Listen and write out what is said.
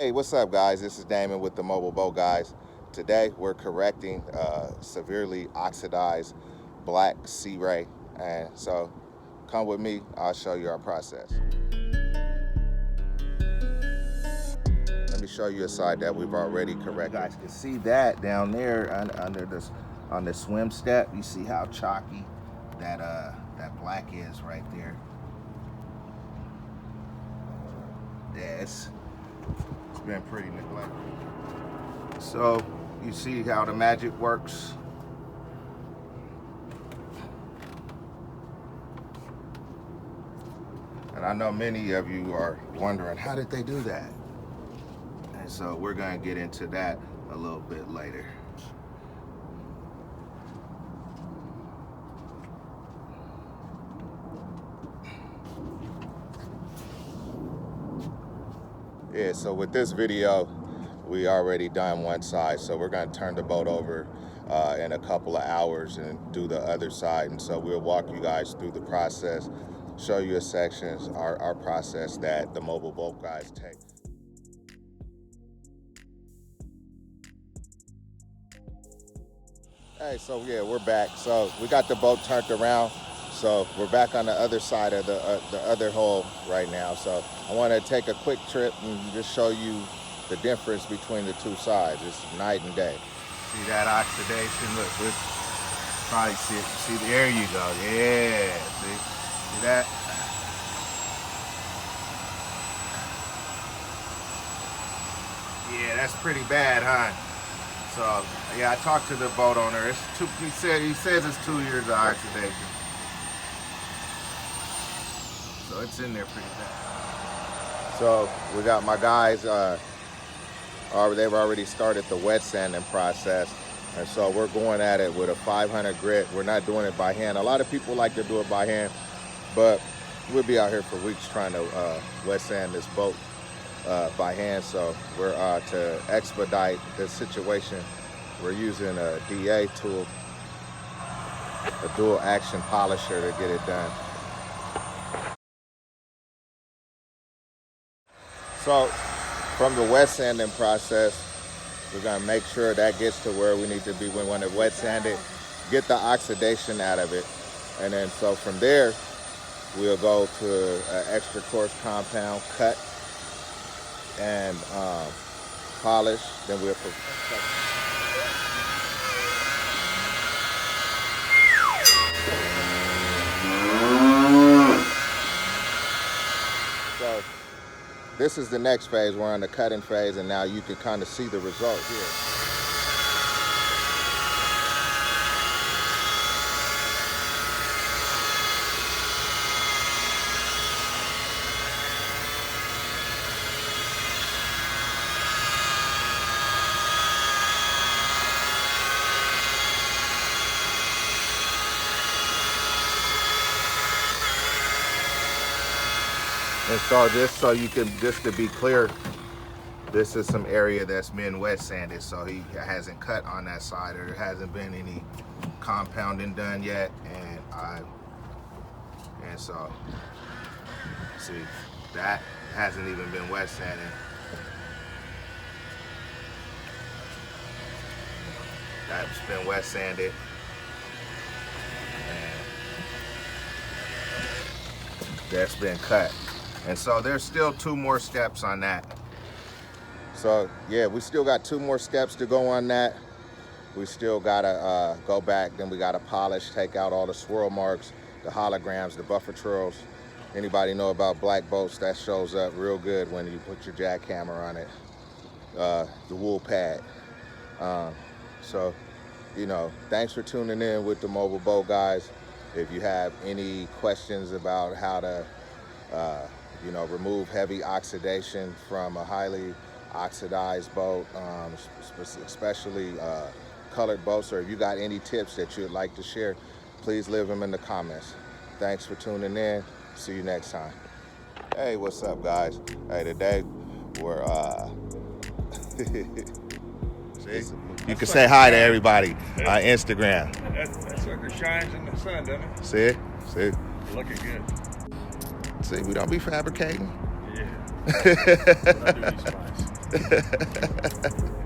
Hey, what's up, guys? This is Damon with the Mobile Boat Guys. Today we're correcting severely oxidized black sea ray, and so come with me. I'll show you our process. Let me show you a side that we've already corrected. You guys can see that down there under this on the swim step. You see how chalky that black is right there. Yeah, it's been pretty neglected. So you see how the magic works. And I know many of you are wondering, how did they do that? And so we're going to get into that a little bit later. Yeah, so with this video, we already done one side, so we're going to turn the boat over in a couple of hours and do the other side. And so we'll walk you guys through the process, show you a sections, our process that the Mobile Boat Guys take. Hey, so yeah, we're back. So we got the boat turned around. So we're back on the other side of the other hull right now. So I want to take a quick trip and just show you the difference between the two sides. It's night and day. See that oxidation? Look, we probably see it. See, there you go. Yeah, see that? Yeah, that's pretty bad, huh? So yeah, I talked to the boat owner. It's he says it's 2 years of oxidation. So it's in there pretty bad. So we got my guys, they've already started the wet sanding process. And so we're going at it with a 500 grit. We're not doing it by hand. A lot of people like to do it by hand, but we'll be out here for weeks trying to wet sand this boat by hand. So we're to expedite the situation, we're using a DA tool, a dual action polisher, to get it done. So from the wet sanding process, we're gonna make sure that gets to where we need to be. We want to wet sand it, get the oxidation out of it. And then so from there, we'll go to an extra coarse compound, cut and polish. Then we'll so this is the next phase. We're on the cutting phase, and now you can kind of see the result here. And so just to be clear, this is some area that's been wet sanded, so he hasn't cut on that side, or there hasn't been any compounding done yet. And so see, that hasn't even been wet sanded. That's been wet sanded. And that's been cut. And so there's still 2 more steps on that. So yeah, we still got 2 more steps to go on that. We still gotta go back, then we gotta polish, take out all the swirl marks, the holograms, the buffer twirls. Anybody know about black boats? That shows up real good when you put your jackhammer on it. The wool pad. So, you know, thanks for tuning in with the Mobile Boat Guys. If you have any questions about how to you know, remove heavy oxidation from a highly oxidized boat, especially colored boats, or if you got any tips that you'd like to share, please leave them in the comments. Thanks for tuning in. See you next time. Hey, what's up, guys? Hey, today we're see? You can say hi to everybody on Instagram. That sucker shines in the sun, doesn't it? See? See? Looking good. See, we don't be fabricating. Yeah. But I do these spies. it.